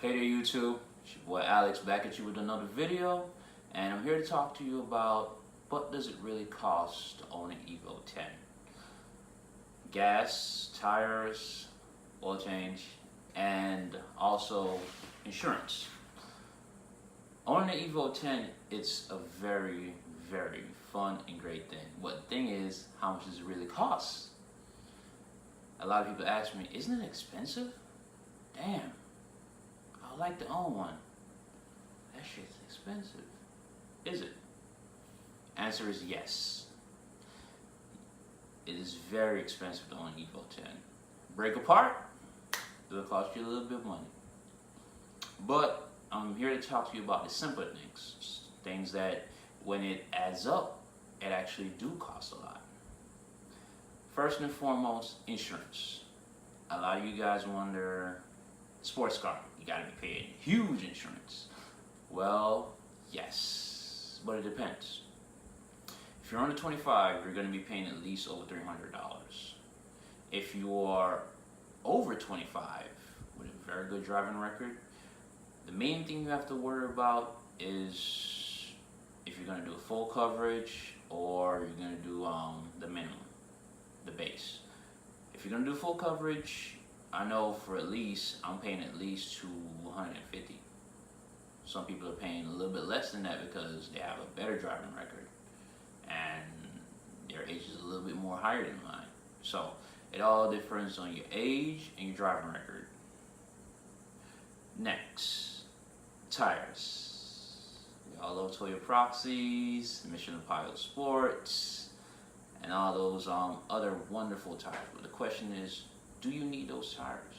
Hey there YouTube, it's your boy Alex back at you with another video, and I'm here to talk to you about what does it really cost to own an Evo 10. Gas, tires, oil change, and also insurance. Owning an Evo 10, it's a very, very fun and great thing. But the thing is, how much does it really cost? A lot of people ask me, isn't it expensive? Damn. I'd like to own one. That shit's expensive. Is it? Answer is yes. It is very expensive to own an Evo 10. Break apart, it'll cost you a little bit of money. But I'm here to talk to you about the simpler things. Things that when it adds up, it actually do cost a lot. First and foremost, insurance. A lot of you guys wonder, sports car, you gotta be paying huge insurance. Well, yes, but it depends. If you're under 25, you're gonna be paying at least over $300. If you are over 25 with a very good driving record, the main thing you have to worry about is if you're gonna do a full coverage or you're gonna do the minimum, the base. If you're gonna do full coverage, I know for at least, I'm paying at least $250. Some people are paying a little bit less than that because they have a better driving record and their age is a little bit more higher than mine. So it all differs on your age and your driving record. Next, tires. We all love Toyo Proxys, Michelin Pilot Sports, and all those other wonderful tires. But the question is, do you need those tires?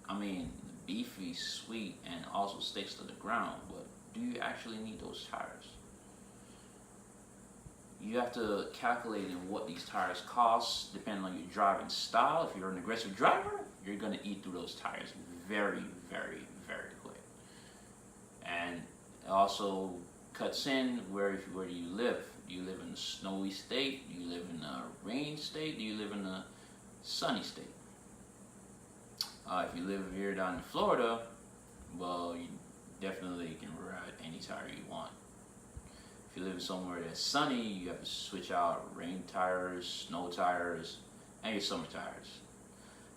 I mean, beefy, sweet, and also sticks to the ground, but do you actually need those tires? You have to calculate in what these tires cost depending on your driving style. If you're an aggressive driver, you're gonna eat through those tires very, very, very quick. And it also cuts in where do you live? Do you live in a snowy state? Do you live in a rain state? Do you live in a sunny state? If you live here down in Florida, well, you definitely can ride any tire you want. If you live somewhere that's sunny, you have to switch out rain tires, snow tires, and your summer tires.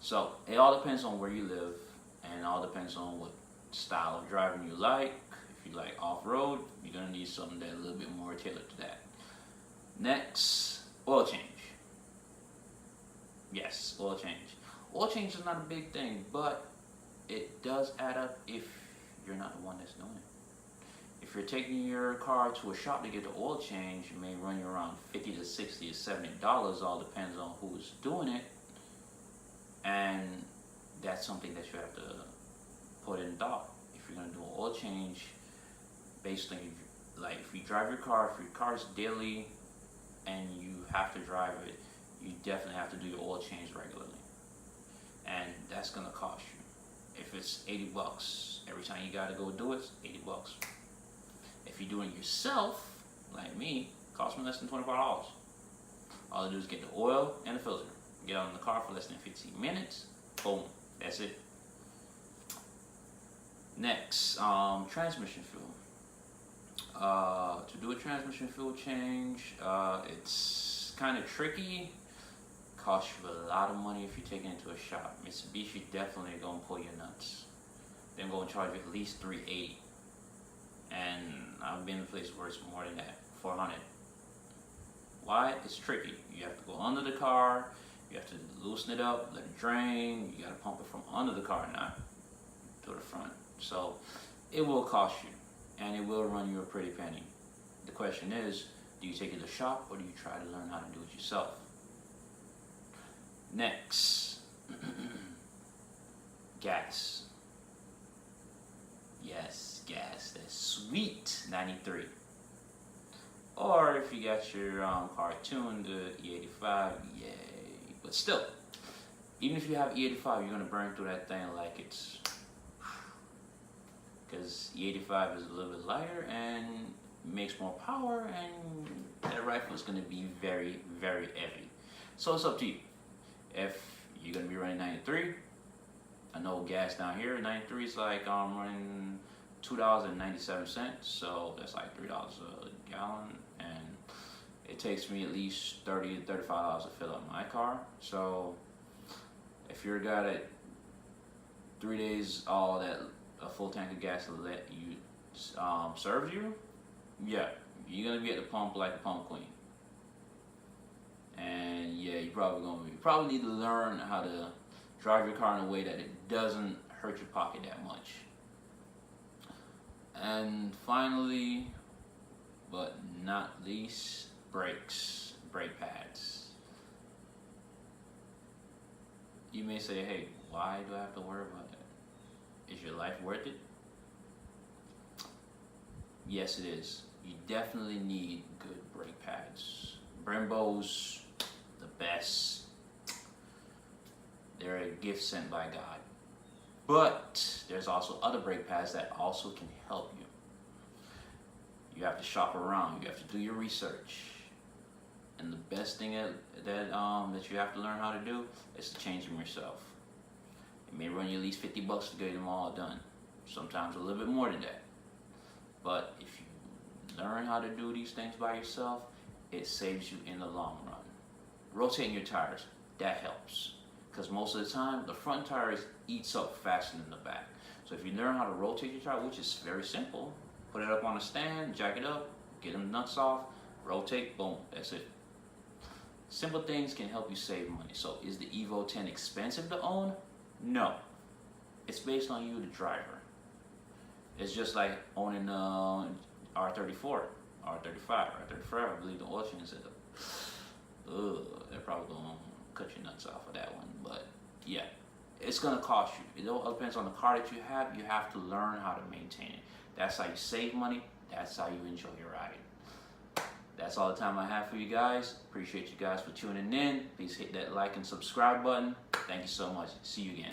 So it all depends on where you live, and it all depends on what style of driving you like. If you like off-road, you're gonna need something that's a little bit more tailored to that. Next, oil change. Yes, oil change. Oil change is not a big thing, but it does add up if you're not the one that's doing it. If you're taking your car to a shop to get the oil change, it may run you around $50 to $60 to $70. All depends on who's doing it, and that's something that you have to put in thought. If you're gonna do an oil change, based on like if you drive your car, if your car's daily and you have to drive it, you definitely have to do your oil change regularly. And that's gonna cost you. If it's $80 every time you gotta go do it, it's $80. If you're doing it yourself, like me, it costs me less than $25. All I do is get the oil and the filter. Get out in the car for less than 15 minutes. Boom, that's it. Next, transmission fuel. To do a transmission fuel change, it's kind of tricky. Costs you a lot of money if you take it into a shop. Mitsubishi definitely gonna pull your nuts. They're gonna charge you at least $380, and I've been in places where it's more than that, $400. Why? It's tricky. You have to go under the car. You have to loosen it up, let it drain. You gotta pump it from under the car, not to the front. So it will cost you, and it will run you a pretty penny. The question is, do you take it to the shop or do you try to learn how to do it yourself? Next, gas. Yes, gas. That's sweet 93. Or if you got your car tuned to E85, yay. But still, even if you have E85, you're gonna burn through that thing like it's, because E85 is a little bit lighter and makes more power, and that rifle is gonna be very, very heavy. So it's up to you. If you're gonna be running 93, I know gas down here, 93 is like running $2.97, so that's like $3 a gallon, and it takes me at least $30 to $35 to fill up my car. So if you're a guy that 3 days all that a full tank of gas will let you serve you, yeah, you're gonna be at the pump like a pump queen. And yeah, you probably need to learn how to drive your car in a way that it doesn't hurt your pocket that much. And finally, but not least, brakes, brake pads. You may say, hey, why do I have to worry about that? Is your life worth it? Yes, it is. You definitely need good brake pads. Brembo's the best. They're a gift sent by God. But there's also other brake pads that also can help you. You have to shop around. You have to do your research. And the best thing that you have to learn how to do is to change them yourself. It may run you at least $50 to get them all done. Sometimes a little bit more than that. But if you learn how to do these things by yourself, it saves you in the long run. Rotating your tires, that helps. Because most of the time, the front tires eats up faster than the back. So if you learn how to rotate your tire, which is very simple, put it up on a stand, jack it up, get them nuts off, rotate, boom, that's it. Simple things can help you save money. So is the Evo 10 expensive to own? No. It's based on you, the driver. It's just like owning R34, R35, R35. I believe the oil change is they're probably gonna cut your nuts off of that one. But yeah, it's gonna cost you. It all depends on the car that you have. You have to learn how to maintain it. That's how you save money. That's how you enjoy your ride. That's all the time I have for you guys. Appreciate you guys for tuning in. Please hit that like and subscribe button. Thank you so much. See you again.